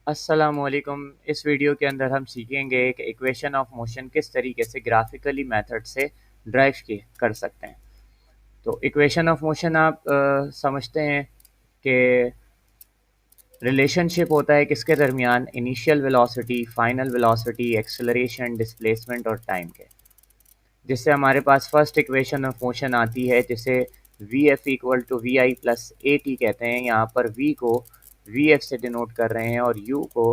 अस्सलामुअलैकुम। इस वीडियो के अंदर हम सीखेंगे कि इक्वेशन ऑफ मोशन किस तरीके से ग्राफिकली मेथड से ड्राइव कर सकते हैं। तो इक्वेशन ऑफ मोशन आप समझते हैं कि रिलेशनशिप होता है किसके दरमियान, initial velocity, final velocity, acceleration, displacement और टाइम के। जिससे हमारे पास फर्स्ट इक्वेशन ऑफ मोशन आती है जिसे V F equal to V I plus A T कहते हैं। यहाँ पर वी को वी एफ से डिनोट कर रहे हैं और यू को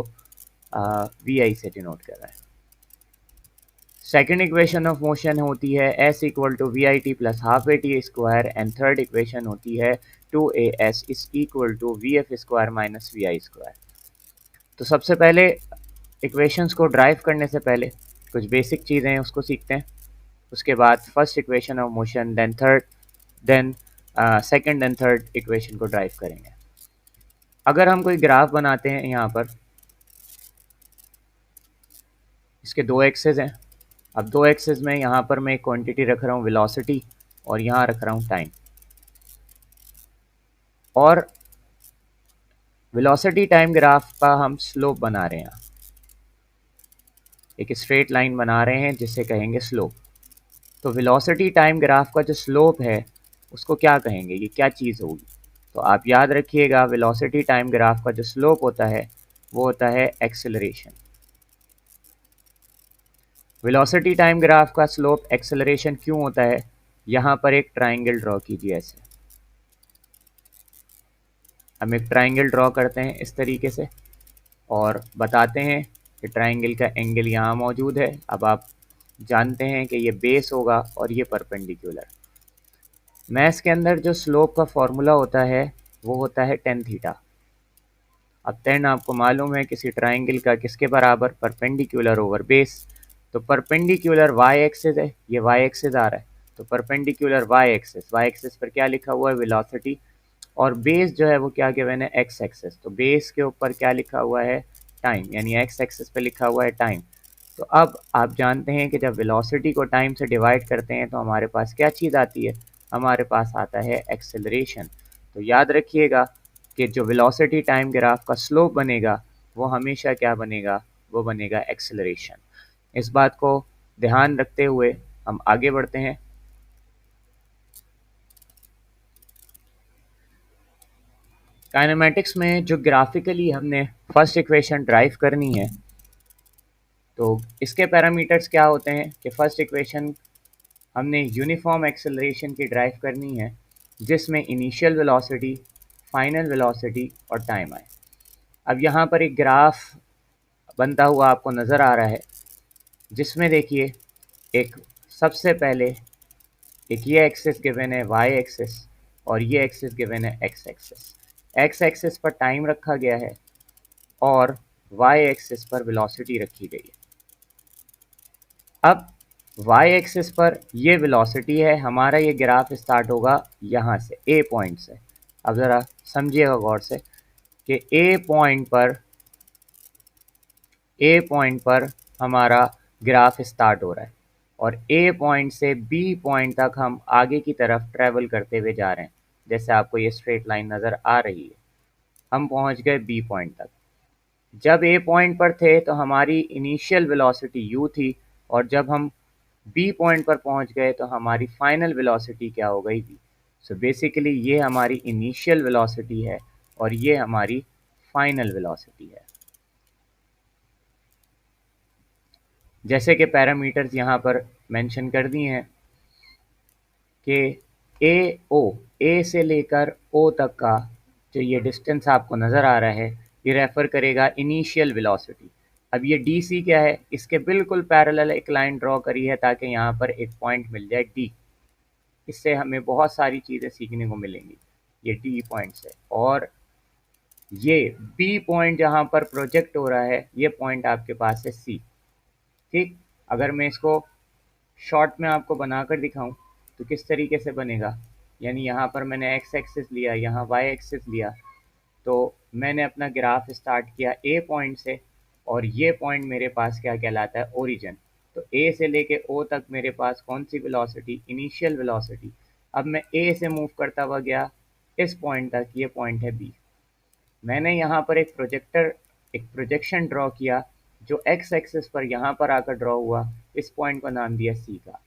वी आई से डिनोट कर रहे हैं। सेकेंड इक्वेशन ऑफ मोशन होती है S equal to V I T plus half A T square and third equation होती है two A S is equal to V F square minus V I square. तो सबसे पहले equations को drive करने से पहले कुछ बेसिक चीज़ें हैं उसको सीखते हैं। उसके बाद first equation of motion, then third, then second and third equation को ड्राइव करेंगे। अगर हम कोई ग्राफ बनाते हैं, यहाँ पर इसके दो एक्सेस हैं। अब दो एक्सेस में यहाँ पर मैं एक क्वांटिटी रख रहा हूँ वेलोसिटी और यहाँ रख रहा हूँ टाइम। और वेलोसिटी टाइम ग्राफ का हम स्लोप बना रहे हैं, एक स्ट्रेट लाइन बना रहे हैं जिसे कहेंगे स्लोप। तो वेलोसिटी टाइम ग्राफ का जो स्लोप है उसको क्या कहेंगे, ये क्या चीज़ होगी? तो आप याद रखिएगा, वेलोसिटी टाइम ग्राफ का जो स्लोप होता है वो होता है एक्सेलरेशन। वेलोसिटी टाइम ग्राफ का स्लोप एक्सेलरेशन क्यों होता है? यहाँ पर एक ट्राइंगल ड्रॉ कीजिए। ऐसे हम एक ट्राइंगल ड्रॉ करते हैं इस तरीके से और बताते हैं कि ट्राइंगल का एंगल यहाँ मौजूद है। अब आप जानते हैं कि ये बेस होगा और ये परपेंडिकुलर। मैथ्स के अंदर जो स्लोप का फॉर्मूला होता है वो होता है टेन थीटा। अब टेन आपको मालूम है किसी ट्राइंगल का किसके बराबर, परपेंडिकुलर ओवर बेस। तो परपेंडिकुलर वाई एक्सिस है, ये वाई एक्सिस आ रहा है, तो परपेंडिकुलर वाई एक्सिस पर क्या लिखा हुआ है, वेलोसिटी। और बेस जो है वो क्या गिवन है, एक्स एक्सिस। तो बेस के ऊपर क्या लिखा हुआ है, टाइम, यानी एक्स एक्सिस पे लिखा हुआ है टाइम। तो अब आप जानते हैं कि जब वेलोसिटी को टाइम से डिवाइड करते हैं तो हमारे पास क्या चीज़ आती है, हमारे पास आता है एक्सेलरेशन। तो याद रखिएगा कि जो वेलोसिटी टाइम ग्राफ का स्लोप बनेगा वो हमेशा क्या बनेगा, वो बनेगा एक्सेलरेशन। इस बात को ध्यान रखते हुए हम आगे बढ़ते हैं। काइनेमेटिक्स में जो ग्राफिकली हमने फर्स्ट इक्वेशन ड्राइव करनी है तो इसके पैरामीटर्स क्या होते हैं कि फर्स्ट इक्वेशन हमने यूनिफॉर्म एक्सेलरेशन की ड्राइव करनी है जिसमें इनिशियल वेलोसिटी, फाइनल वेलोसिटी और टाइम आए। अब यहाँ पर एक ग्राफ बनता हुआ आपको नज़र आ रहा है जिसमें देखिए एक सबसे पहले एक ये एक्सिस गिवन है वाई एक्सिस और ये एक्सिस गिवन है एक्स एक्सिस। एक्स एक्सिस पर टाइम रखा गया है और वाई एक्सिस पर वेलोसिटी रखी गई है। अब वाई एक्सिस पर ये वेलोसिटी है, हमारा ये ग्राफ स्टार्ट होगा यहाँ से ए पॉइंट से। अब ज़रा समझिएगा गौर से कि ए पॉइंट पर हमारा ग्राफ स्टार्ट हो रहा है और ए पॉइंट से बी पॉइंट तक हम आगे की तरफ ट्रैवल करते हुए जा रहे हैं। जैसे आपको ये स्ट्रेट लाइन नज़र आ रही है, हम पहुंच गए बी पॉइंट तक। जब ए पॉइंट पर थे तो हमारी इनिशियल वेलोसिटी यू थी और जब हम बी पॉइंट पर पहुंच गए तो हमारी फाइनल वेलोसिटी क्या हो गई, वी। सो बेसिकली ये हमारी इनिशियल वेलोसिटी है और ये हमारी फाइनल वेलोसिटी है। जैसे कि पैरामीटर्स यहाँ पर मेंशन कर दिए हैं कि ए से लेकर ओ तक का जो ये डिस्टेंस आपको नज़र आ रहा है ये रेफ़र करेगा इनिशियल वेलोसिटी। अब ये डी सी क्या है, इसके बिल्कुल पैरेलल एक लाइन ड्रॉ करी है ताकि यहाँ पर एक पॉइंट मिल जाए डी। इससे हमें बहुत सारी चीज़ें सीखने को मिलेंगी ये डी पॉइंट से। और ये बी पॉइंट जहाँ पर प्रोजेक्ट हो रहा है ये पॉइंट आपके पास है सी। ठीक, अगर मैं इसको शॉर्ट में आपको बनाकर दिखाऊं तो किस तरीके से बनेगा, यानी यहाँ पर मैंने एक्स एक्सिस लिया, यहाँ वाई एक्सिस लिया, तो मैंने अपना ग्राफ स्टार्ट किया ए पॉइंट से और ये पॉइंट मेरे पास क्या कहलाता है, ओरिजिन। तो ए से लेके ओ तक मेरे पास कौन सी वेलोसिटी, इनिशियल वेलोसिटी। अब मैं ए से मूव करता हुआ गया इस पॉइंट तक, ये पॉइंट है बी। मैंने यहाँ पर एक प्रोजेक्टर एक प्रोजेक्शन ड्रॉ किया जो एक्स एक्सिस पर यहाँ पर आकर ड्रॉ हुआ, इस पॉइंट को नाम दिया सी का।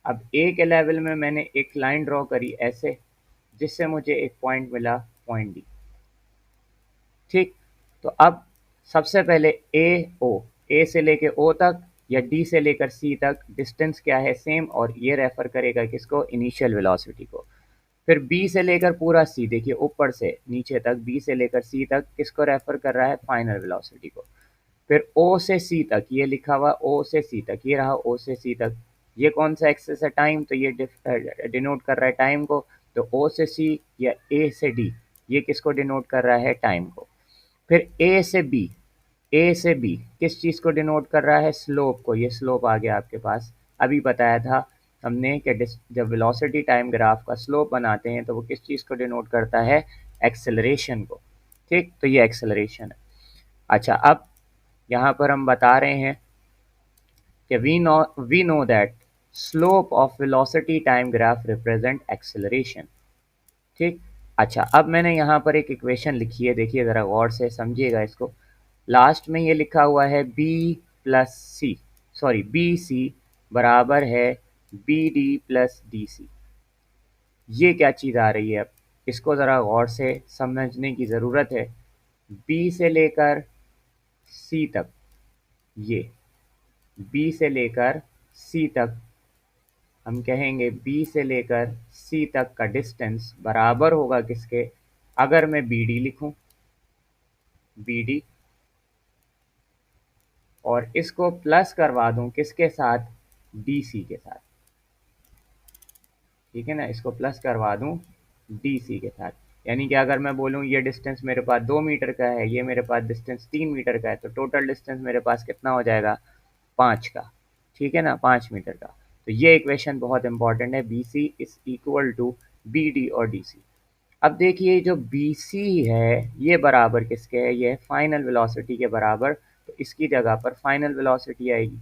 अब ए के लेवल में मैंने एक लाइन ड्रॉ करी ऐसे, जिससे मुझे एक पॉइंट मिला, पॉइंट डी। ठीक, तो अब सबसे पहले ए से लेके ओ तक या डी से लेकर सी तक डिस्टेंस क्या है, सेम, और ये रेफर करेगा किसको, इनिशियल वेलोसिटी को। फिर बी से लेकर पूरा सी, देखिए ऊपर से नीचे तक बी से लेकर सी तक किसको रेफर कर रहा है, फाइनल वेलोसिटी को। फिर ओ से सी तक, ये लिखा हुआ ओ से सी तक, ये रहा ओ से सी तक, ये कौन सा एक्सेस है, टाइम, तो ये डिनोट कर रहा है टाइम को। तो ओ से सी या ए से डी, ये किसको डिनोट कर रहा है, टाइम को। फिर ए से बी किस चीज़ को डिनोट कर रहा है, स्लोप को। ये स्लोप आ गया आपके पास, अभी बताया था हमने कि जब वेलोसिटी टाइम ग्राफ का स्लोप बनाते हैं तो वो किस चीज़ को डिनोट करता है, एक्सेलरेशन को। ठीक, तो ये एक्सेलरेशन है। अच्छा, अब यहाँ पर हम बता रहे हैं कि we know that slope of velocity time graph represent acceleration. ठीक, अच्छा, अब मैंने यहाँ पर एक इक्वेशन लिखी है, देखिए ज़रा गौर से समझिएगा इसको। लास्ट में ये लिखा हुआ है बी सी बराबर है B D plus D C. ये क्या चीज़ आ रही है, अब इसको ज़रा गौर से समझने की ज़रूरत है। बी से लेकर सी तक, ये बी से लेकर सी तक, हम कहेंगे बी से लेकर सी तक का डिस्टेंस बराबर होगा किसके, अगर मैं बी डी लिखूं, बी डी, और इसको प्लस करवा दूं किसके साथ, डी सी के साथ। ठीक है ना, इसको प्लस करवा दूं डी सी के साथ। यानी कि अगर मैं बोलूं ये डिस्टेंस मेरे पास 2 मीटर का है, ये मेरे पास डिस्टेंस 3 मीटर का है, तो टोटल डिस्टेंस मेरे पास कितना हो जाएगा, 5 का। ठीक है ना, 5 मीटर का। तो ये इक्वेशन बहुत इंपॉर्टेंट है, B C is equal to B D और डी सी। अब देखिए जो बी सी है ये बराबर किसके है, ये फाइनल वेलोसिटी के बराबर, तो इसकी जगह पर फाइनल वेलोसिटी आएगी।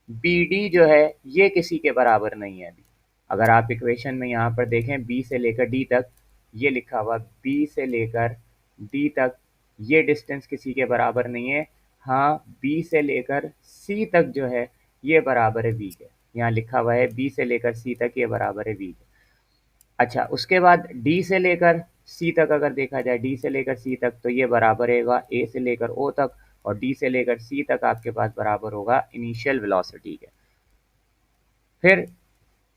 बी डी जो है ये किसी के बराबर नहीं है अभी। अगर आप इक्वेशन में यहाँ पर देखें बी से लेकर डी तक, ये लिखा हुआ बी से लेकर डी तक, ये डिस्टेंस किसी के बराबर नहीं है। हाँ, बी से लेकर सी तक जो है ये बराबर है वी के, यहाँ लिखा हुआ है बी से लेकर सी तक ये बराबर है वी के। अच्छा, उसके बाद डी से लेकर सी तक अगर देखा जाए, डी से लेकर सी तक, तो ये बराबर रहेगा ए से लेकर ओ तक, और डी से लेकर सी तक आपके पास बराबर होगा इनिशियल वेलोसिटी के। फिर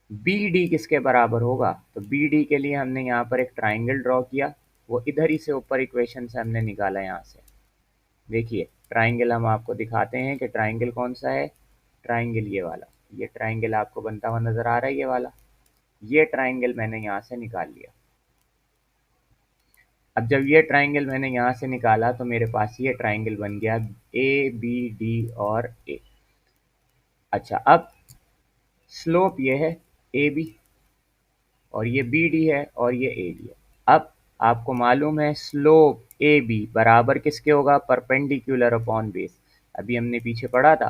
बी डी किसके बराबर होगा, तो बी डी के लिए हमने यहाँ पर एक ट्राइंगल ड्रॉ किया, वो इधर ही से ऊपर इक्वेशन से हमने निकाला यहाँ से। देखिए ट्राइंगल हम आपको दिखाते हैं कि ट्राइंगल कौन सा है, ट्राइंगल ये वाला, ये ट्राइंगल आपको बनता हुआ नज़र आ रहा है, ये वाला, ये ट्राइंगल मैंने यहाँ से निकाल लिया। अब जब ये ट्राइंगल मैंने यहाँ से निकाला तो मेरे पास ये ट्राइंगल बन गया ए बी डी और ए। अच्छा, अब स्लोप ये है ए बी, और ये बी डी है, और ये ए डी है। अब आपको मालूम है स्लोप ए बी बराबर किसके होगा, परपेंडिकुलर अपॉन बेस। अभी हमने पीछे पढ़ा था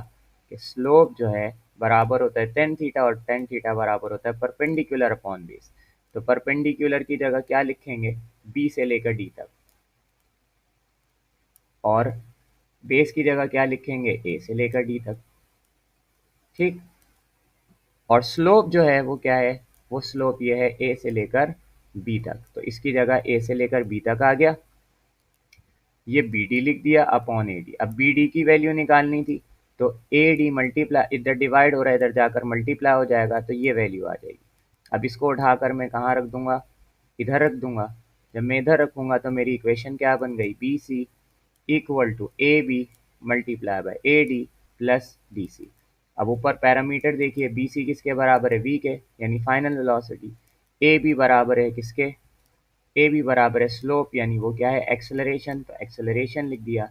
कि स्लोप जो है बराबर होता है टेन थीटा, और टेन थीटा बराबर होता है परपेंडिकुलर अपॉन बेस। तो परपेंडिकुलर की जगह क्या लिखेंगे, बी से लेकर डी तक, और बेस की जगह क्या लिखेंगे, ए से लेकर डी तक। ठीक, और स्लोप जो है वो क्या है, वो स्लोप ये है ए से लेकर बी तक, तो इसकी जगह ए से लेकर बी तक आ गया, ये बी डी लिख दिया अपॉन ए डी। अब बी डी की वैल्यू निकालनी थी, तो ए डी मल्टीप्लाई, इधर डिवाइड हो रहा है, इधर जाकर मल्टीप्लाई हो जाएगा, तो ये वैल्यू आ जाएगी। अब इसको उठाकर मैं कहाँ रख दूंगा, इधर रख दूंगा। जब मैं इधर रखूंगा तो मेरी इक्वेशन क्या बन गई, B C equal to A B multiply by A D plus D C. अब ऊपर पैरामीटर देखिए, बी सी किसके बराबर है, वी के, यानी फाइनल वेलोसिटी। ए बी बराबर है किसके, ए बी बराबर है स्लोप, यानी वो क्या है, एक्सेलरेशन, तो एक्सेलरेशन लिख दिया।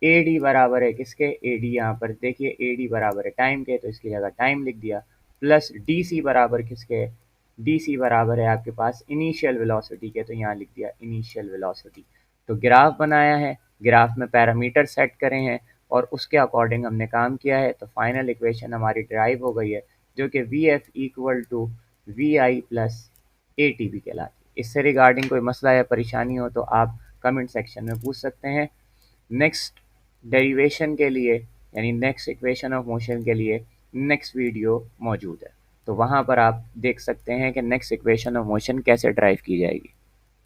ए डी बराबर है किसके, ए डी यहाँ पर देखिए ए डी बराबर है टाइम के, तो इसकी जगह टाइम लिख दिया, प्लस डी सी बराबर किसके, डी सी बराबर है आपके पास इनिशियल वेलोसिटी के, तो यहाँ लिख दिया इनिशियल वेलोसिटी। तो ग्राफ बनाया है, ग्राफ में पैरामीटर सेट करे हैं, और उसके अकॉर्डिंग हमने काम किया है, तो फाइनल इक्वेशन हमारी ड्राइव हो गई है, जो कि V F equal to V I plus A T बी कहलाती है। इससे रिगार्डिंग कोई मसला या परेशानी हो तो आप कमेंट सेक्शन में पूछ सकते हैं। नेक्स्ट डेरिवेशन के लिए यानी नेक्स्ट इक्वेशन ऑफ मोशन के लिए नेक्स्ट वीडियो मौजूद है, तो वहाँ पर आप देख सकते हैं कि नेक्स्ट इक्वेशन ऑफ मोशन कैसे ड्राइव की जाएगी।